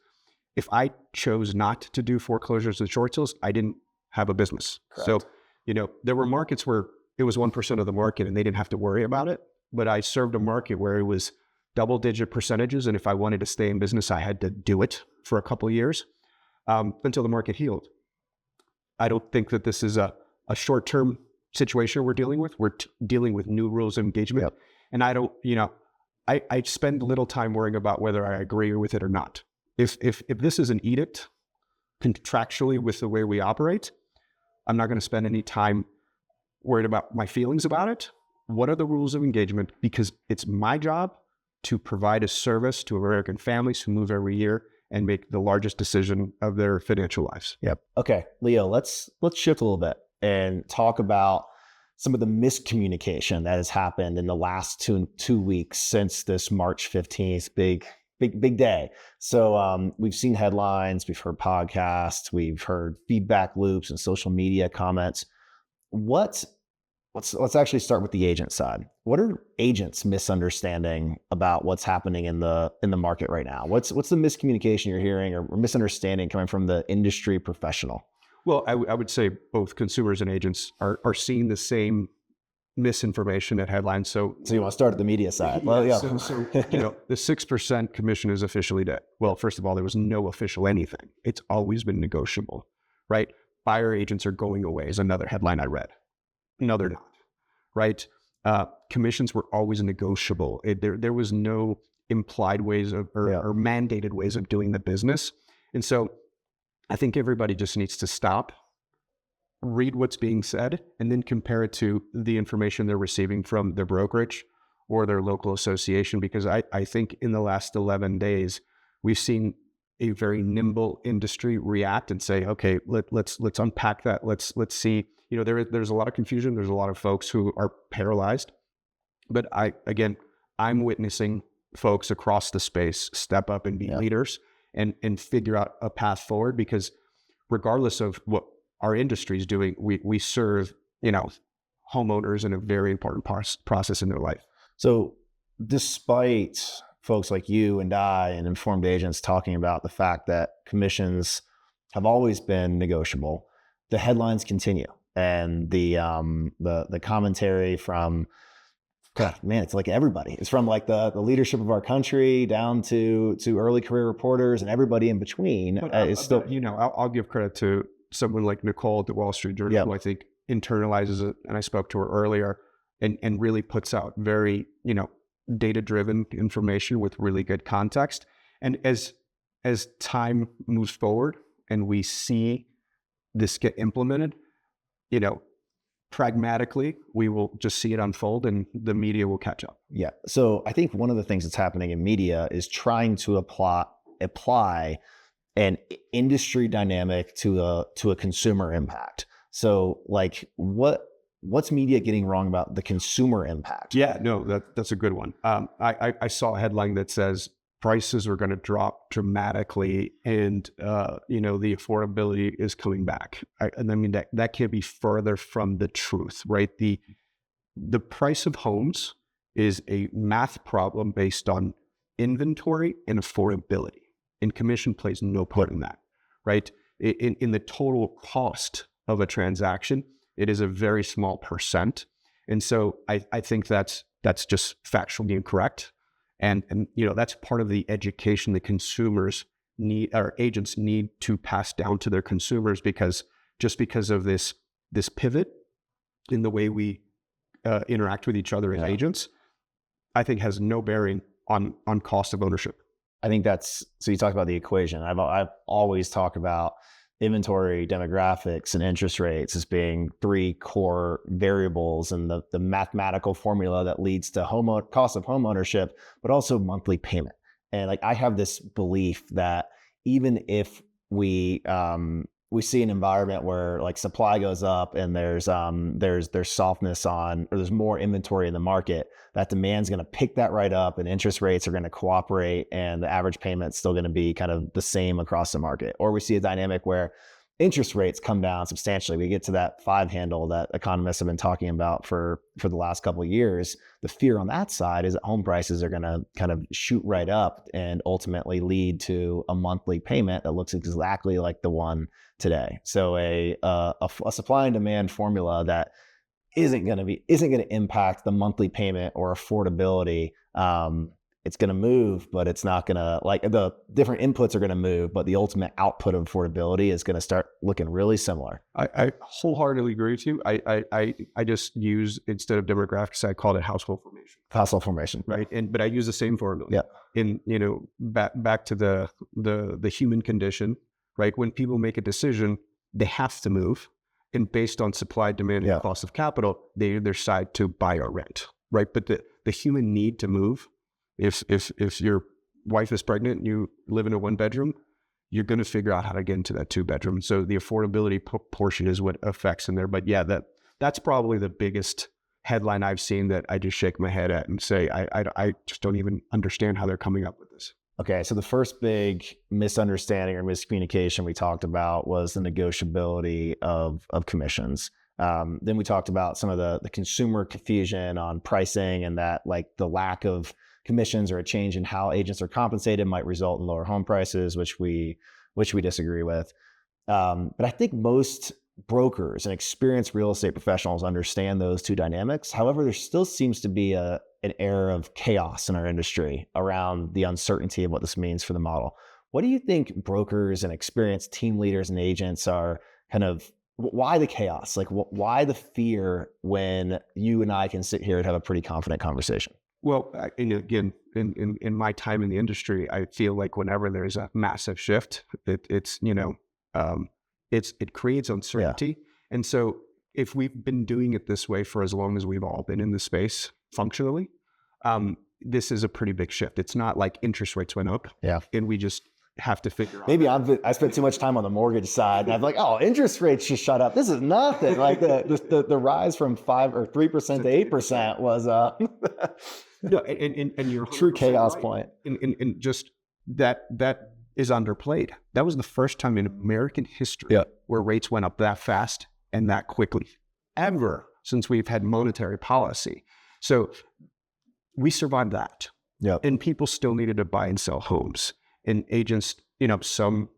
if I chose not to do foreclosures and short sales, I didn't have a business. Correct. So, there were markets where it was 1% of the market and they didn't have to worry about it. But I served a market where it was double-digit percentages. And if I wanted to stay in business, I had to do it for a couple of years until the market healed. I don't think that this is a short-term situation we're dealing with. We're dealing with new rules of engagement. Yep. And I don't, I spend little time worrying about whether I agree with it or not. If this is an edict contractually with the way we operate, I'm not going to spend any time worried about my feelings about it. What are the rules of engagement? Because it's my job to provide a service to American families who move every year and make the largest decision of their financial lives. Yep. Okay, Leo, let's shift a little bit and talk about some of the miscommunication that has happened in the last two weeks since this March 15th big day. So we've seen headlines, we've heard podcasts, we've heard feedback loops and social media comments. Let's actually start with the agent side. What are agents misunderstanding about what's happening in the market right now? What's the miscommunication you're hearing or misunderstanding coming from the industry professional? Well, I would say both consumers and agents are seeing the same misinformation at headlines. So you want to start at the media side? Well, yeah. So the 6% commission is officially dead. Well, first of all, there was no official anything. It's always been negotiable, right? Buyer agents are going away is another headline I read. No, they're not, right? Commissions were always negotiable. There was no implied ways of or mandated ways of doing the business. And so I think everybody just needs to stop, read what's being said, and then compare it to the information they're receiving from their brokerage or their local association. Because I think in the last 11 days, we've seen a very nimble industry react and say, okay, let's unpack that. Let's see. There's a lot of confusion. There's a lot of folks who are paralyzed. But I'm witnessing folks across the space step up and be leaders and figure out a path forward, because regardless of what our industry is doing, we serve, homeowners in a very important process in their life. So despite folks like you and I and informed agents talking about the fact that commissions have always been negotiable, the headlines continue. And the commentary from, God, man, it's like everybody. It's from like the leadership of our country down to early career reporters and everybody in between. I'll give credit to someone like Nicole at the Wall Street Journal, who I think internalizes it. And I spoke to her earlier and really puts out very, data-driven information with really good context. And as time moves forward and we see this get implemented, pragmatically, we will just see it unfold and the media will catch up. Yeah. So I think one of the things that's happening in media is trying to apply an industry dynamic to a consumer impact. So like what's media getting wrong about the consumer impact? Yeah, no, that's a good one. I saw a headline that says prices are going to drop dramatically and, the affordability is coming back. That can't be further from the truth, right? The price of homes is a math problem based on inventory and affordability, and commission plays no part in that, right? in the total cost of a transaction, it is a very small percent. And so I think that's just factually incorrect. And that's part of the education the consumers need, or agents need to pass down to their consumers, because of this pivot in the way we interact with each other as agents, I think has no bearing on cost of ownership. I think so you talked about the equation. I've always talked about inventory, demographics, and interest rates as being three core variables in the mathematical formula that leads to cost of home ownership, but also monthly payment. And like, I have this belief that even if we see an environment where like supply goes up and there's softness or there's more inventory in the market, that demand's going to pick that right up, and interest rates are going to cooperate, and the average payment's still going to be kind of the same across the market. Or we see a dynamic where interest rates come down substantially. We get to that 5 handle that economists have been talking about for the last couple of years. The fear on that side is that home prices are going to kind of shoot right up and ultimately lead to a monthly payment that looks exactly like the one today. So a supply and demand formula that isn't going to impact the monthly payment or affordability. It's going to move, but it's not going to, like, the different inputs are going to move, but the ultimate output of affordability is going to start looking really similar. I wholeheartely agree with you. I just use, instead of demographics, I call it household formation. Household formation, right? But I use the same formula. Yeah. In back to the human condition, right? When people make a decision, they have to move, and based on supply, demand, and cost of capital, they either decide to buy or rent, right? But the human need to move. If your wife is pregnant and you live in a 1-bedroom, you're going to figure out how to get into that 2-bedroom. So the affordability portion is what affects in there. But yeah, that's probably the biggest headline I've seen that I just shake my head at and say, I just don't even understand how they're coming up with this. Okay, so the first big misunderstanding or miscommunication we talked about was the negotiability of commissions. Then we talked about some of the consumer confusion on pricing, and that like the lack of commissions or a change in how agents are compensated might result in lower home prices, which we disagree with. But I think most brokers and experienced real estate professionals understand those two dynamics. However, there still seems to be an air of chaos in our industry around the uncertainty of what this means for the model. What do you think brokers and experienced team leaders and agents are why the chaos? Like, why the fear when you and I can sit here and have a pretty confident conversation? Well, and again, in my time in the industry, I feel like whenever there's a massive shift, it creates uncertainty. Yeah. And so if we've been doing it this way for as long as we've all been in the space functionally, this is a pretty big shift. It's not like interest rates went up, and we just have to figure out. Maybe I spent too much time on the mortgage side, and I'm like, oh, interest rates just shut up. This is nothing. Like the rise from 5 or 3% to 8% was no, and you're true chaos right. Point. And just that is underplayed. That was the first time in American history where rates went up that fast and that quickly, ever since we've had monetary policy. So we survived that. Yeah. And people still needed to buy and sell homes. And agents, some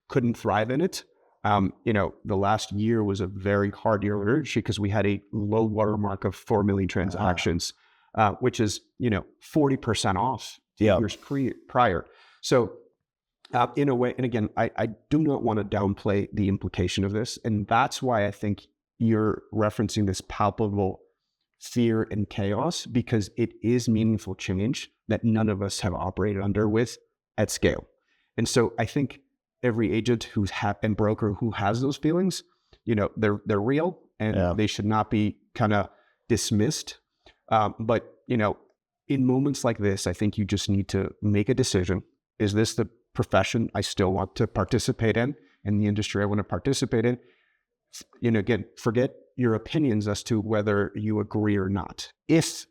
couldn't thrive in it. The last year was a very hard year because we had a low watermark of 4 million transactions, which is, 40% off years prior. So in a way, and again, I do not want to downplay the implication of this. And that's why I think you're referencing this palpable fear and chaos, because it is meaningful change that none of us have operated under with at scale. And so I think every agent and broker who has those feelings, they're real, and they should not be kind of dismissed. But in moments like this, I think you just need to make a decision. Is this the profession I still want to participate in, and the industry I want to participate in? Again, forget your opinions as to whether you agree or not. If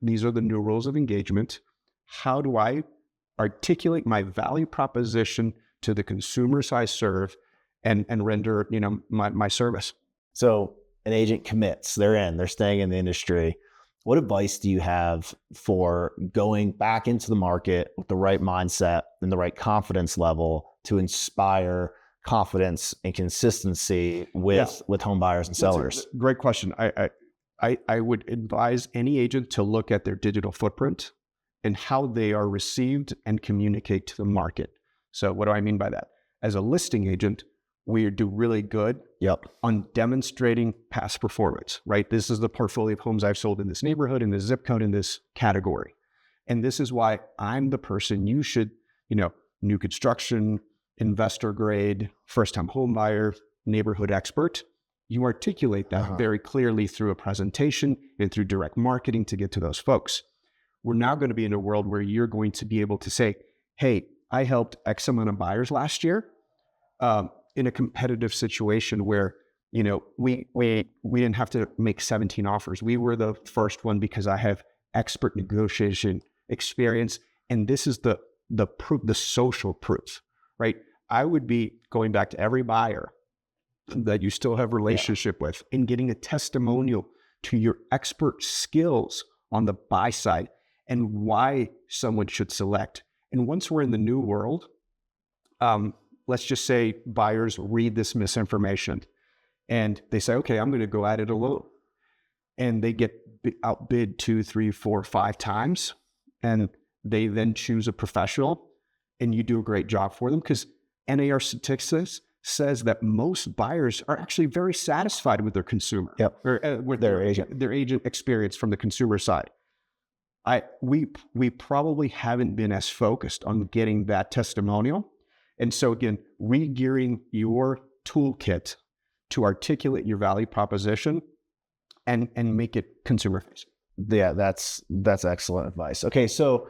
these are the new rules of engagement, how do I articulate my value proposition to the consumers I serve and render, my service? So an agent commits, they're staying in the industry. What advice do you have for going back into the market with the right mindset and the right confidence level to inspire confidence and consistency with home buyers and sellers? That's a great question. I would advise any agent to look at their digital footprint and how they are received and communicate to the market. So what do I mean by that? As a listing agent, we do really good on demonstrating past performance, right? This is the portfolio of homes I've sold in this neighborhood, in this zip code, in this category. And this is why I'm the person you should, new construction, investor grade, first time home buyer, neighborhood expert. You articulate that very clearly through a presentation and through direct marketing to get to those folks. We're now going to be in a world where you're going to be able to say, hey, I helped X amount of buyers last year in a competitive situation where, we didn't have to make 17 offers. We were the first one because I have expert negotiation experience. And this is the proof, the social proof, right? I would be going back to every buyer that you still have relationship with and getting a testimonial to your expert skills on the buy side and why someone should select. And once we're in the new world, let's just say buyers read this misinformation and they say, okay, I'm going to go at it alone. And they get outbid 2, 3, 4, 5 times. And they then choose a professional and you do a great job for them because NAR statistics says that most buyers are actually very satisfied with their consumer or with their agent experience from the consumer side. We probably haven't been as focused on getting that testimonial. And so again, re-gearing your toolkit to articulate your value proposition and make it consumer facing. Yeah, that's excellent advice. Okay, so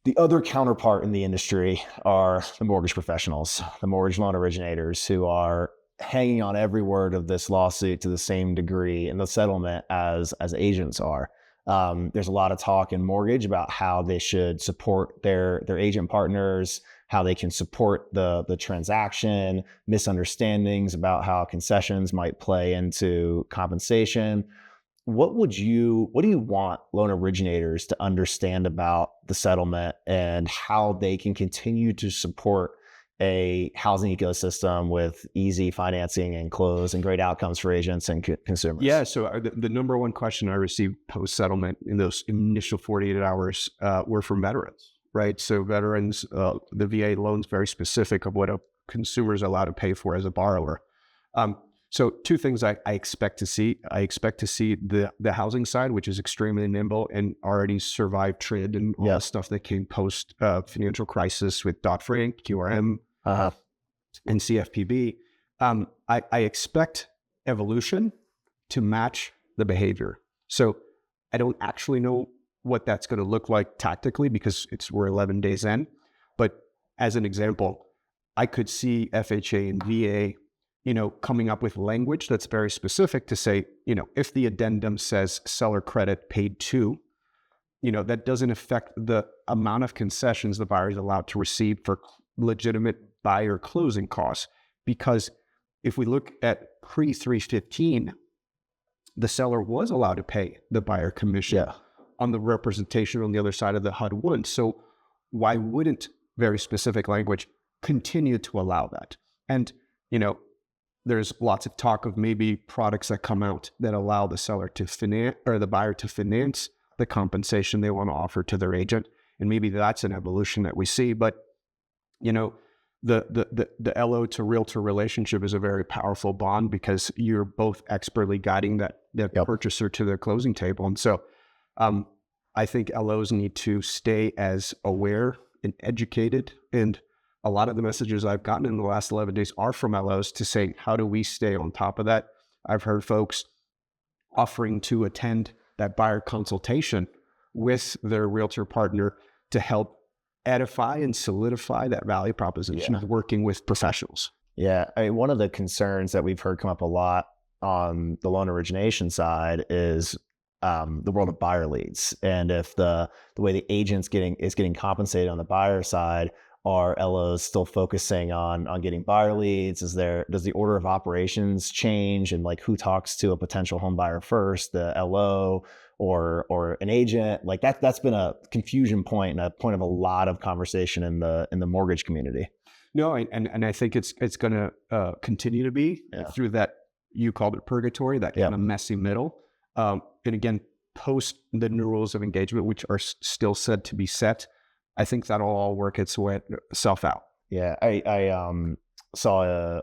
the other counterpart in the industry are the mortgage professionals, the mortgage loan originators who are hanging on every word of this lawsuit to the same degree in the settlement as agents are. There's a lot of talk in mortgage about how they should support their agent partners, how they can support the transaction, misunderstandings about how concessions might play into compensation. What do you want loan originators to understand about the settlement and how they can continue to support a housing ecosystem with easy financing and close and great outcomes for agents and consumers? Yeah, so the number one question I received post-settlement in those initial 48 hours were from veterans, right? So veterans, the VA loan's very specific of what a consumer is allowed to pay for as a borrower. So two things I expect to see. I expect to see the housing side, which is extremely nimble and already survived trend and all the stuff that came post financial crisis with Dodd-Frank, QRM, and CFPB. I expect evolution to match the behavior. So I don't actually know what that's going to look like tactically because we're 11 days in. But as an example, I could see FHA and VA coming up with language that's very specific to say, if the addendum says seller credit paid to, that doesn't affect the amount of concessions the buyer is allowed to receive for legitimate buyer closing costs. Because if we look at pre-315, the seller was allowed to pay the buyer commission on the representation on the other side of the HUD-1. So why wouldn't very specific language continue to allow that? And, there's lots of talk of maybe products that come out that allow the seller to finance or the buyer to finance the compensation they want to offer to their agent. And maybe that's an evolution that we see. But, the LO to realtor relationship is a very powerful bond because you're both expertly guiding that purchaser to their closing table. And so I think LOs need to stay as aware and educated. And a lot of the messages I've gotten in the last 11 days are from LOs to say, how do we stay on top of that? I've heard folks offering to attend that buyer consultation with their realtor partner to help edify and solidify that value proposition of working with professionals. Yeah, one of the concerns that we've heard come up a lot on the loan origination side is the world of buyer leads. And if the way the agent's getting compensated on the buyer side, are LOs still focusing on getting buyer leads? Does the order of operations change and who talks to a potential home buyer first, the LO or an agent? That's been a confusion point and a point of a lot of conversation in the mortgage community. No, and I think it's going to continue to be through that, you called it purgatory, that kind of messy middle. And again, post the new rules of engagement, which are still said to be set, I think that'll all work itself out. Yeah, I saw a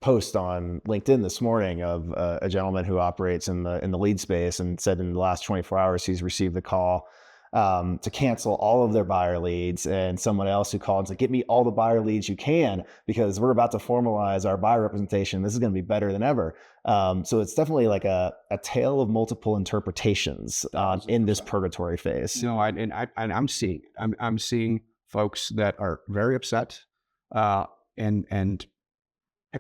post on LinkedIn this morning of a gentleman who operates in the lead space and said in the last 24 hours he's received the call to cancel all of their buyer leads, and someone else who called and said, get me all the buyer leads you can, because we're about to formalize our buyer representation. This is going to be better than ever. So it's definitely like a tale of multiple interpretations in this purgatory phase. No, I'm seeing folks that are very upset and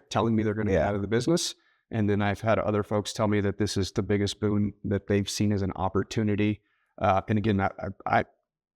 telling me they're going to get out of the business. And then I've had other folks tell me that this is the biggest boon that they've seen as an opportunity. And again,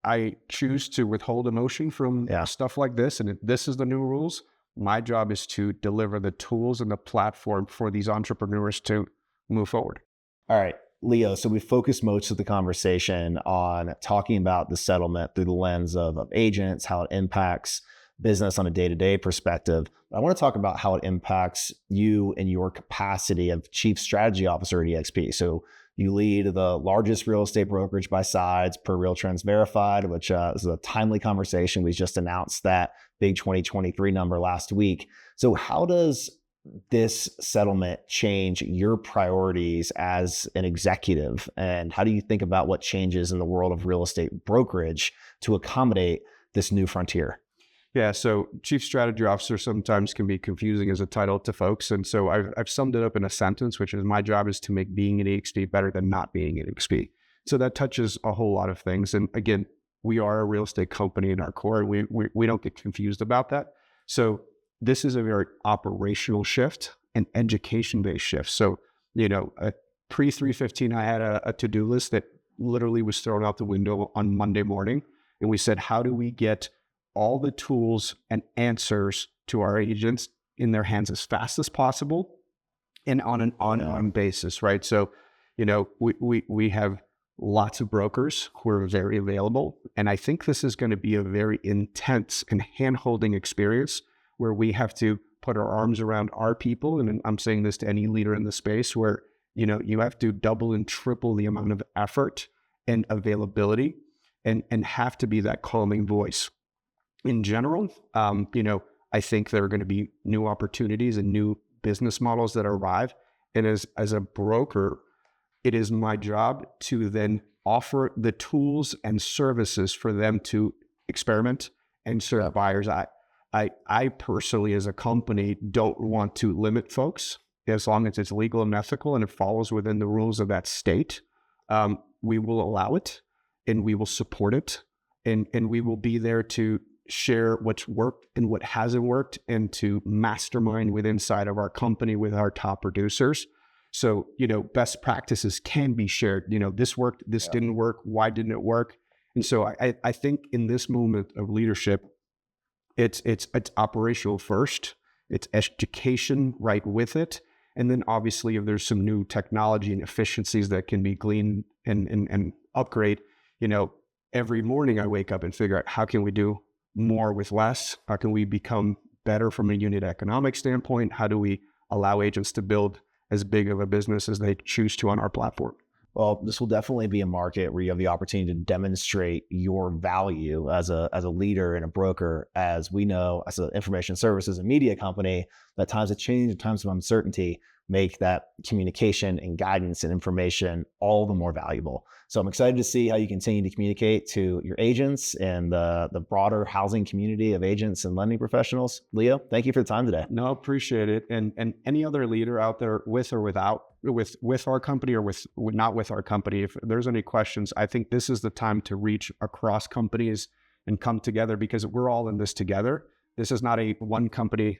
I choose to withhold emotion from stuff like this. And if this is the new rules, my job is to deliver the tools and the platform for these entrepreneurs to move forward. All right, Leo, so we focused most of the conversation on talking about the settlement through the lens of agents, how it impacts business on a day-to-day perspective. I want to talk about how it impacts you in your capacity of Chief Strategy Officer at EXP. So you lead the largest real estate brokerage by size per RealTrends Verified, which is a timely conversation. We just announced that big 2023 number last week. So how does this settlement change your priorities as an executive? And how do you think about what changes in the world of real estate brokerage to accommodate this new frontier? Yeah, so Chief Strategy Officer sometimes can be confusing as a title to folks. And so I've summed it up in a sentence, which is my job is to make being an EXP better than not being an EXP. So that touches a whole lot of things. And again, we are a real estate company in our core, and we don't get confused about that. So this is a very operational shift and education-based shift. So, pre-315, I had a to-do list that literally was thrown out the window on Monday morning. And we said, how do we get all the tools and answers to our agents in their hands as fast as possible and on an on basis, right? So, we have lots of brokers who are very available. And I think this is going to be a very intense and hand-holding experience where we have to put our arms around our people. And I'm saying this to any leader in the space where, you have to double and triple the amount of effort and availability and have to be that calming voice. In general, I think there are going to be new opportunities and new business models that arrive. And as a broker, it is my job to then offer the tools and services for them to experiment and serve buyers. I personally, as a company, don't want to limit folks as long as it's legal and ethical and it follows within the rules of that state. We will allow it and we will support it and we will be there to share what's worked and what hasn't worked and to mastermind with inside of our company with our top producers. So, best practices can be shared. This worked, this didn't work. Why didn't it work? And so I think in this moment of leadership, it's operational first, it's education right with it. And then obviously if there's some new technology and efficiencies that can be gleaned and upgrade, every morning I wake up and figure out how can we do more with less? How can we become better from a unit economic standpoint? How do we allow agents to build as big of a business as they choose to on our platform? Well, this will definitely be a market where you have the opportunity to demonstrate your value as a leader and a broker. As we know, as an information services and media company, that times of change and times of uncertainty make that communication and guidance and information all the more valuable. So I'm excited to see how you continue to communicate to your agents and the broader housing community of agents and lending professionals. Leo, thank you for the time today. No, appreciate it. And any other leader out there with or without, with our company or with not with our company, if there's any questions, I think this is the time to reach across companies and come together because we're all in this together. This is not a one company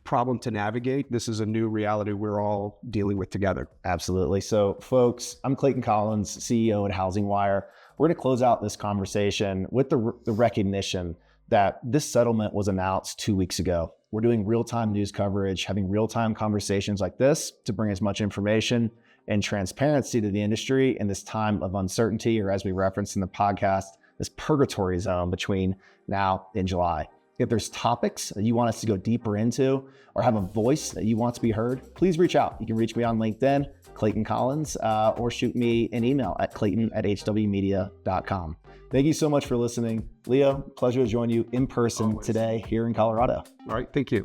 problem to navigate. This is a new reality we're all dealing with together. Absolutely. So folks, I'm Clayton Collins, CEO at HousingWire. We're going to close out this conversation with the recognition that this settlement was announced 2 weeks ago. We're doing real-time news coverage, having real-time conversations like this to bring as much information and transparency to the industry in this time of uncertainty, or as we referenced in the podcast, this purgatory zone between now and July. If there's topics that you want us to go deeper into or have a voice that you want to be heard, please reach out. You can reach me on LinkedIn, Clayton Collins, or shoot me an email at clayton@hwmedia.com. Thank you so much for listening. Leo, pleasure to join you in person today here in Colorado. All right, thank you.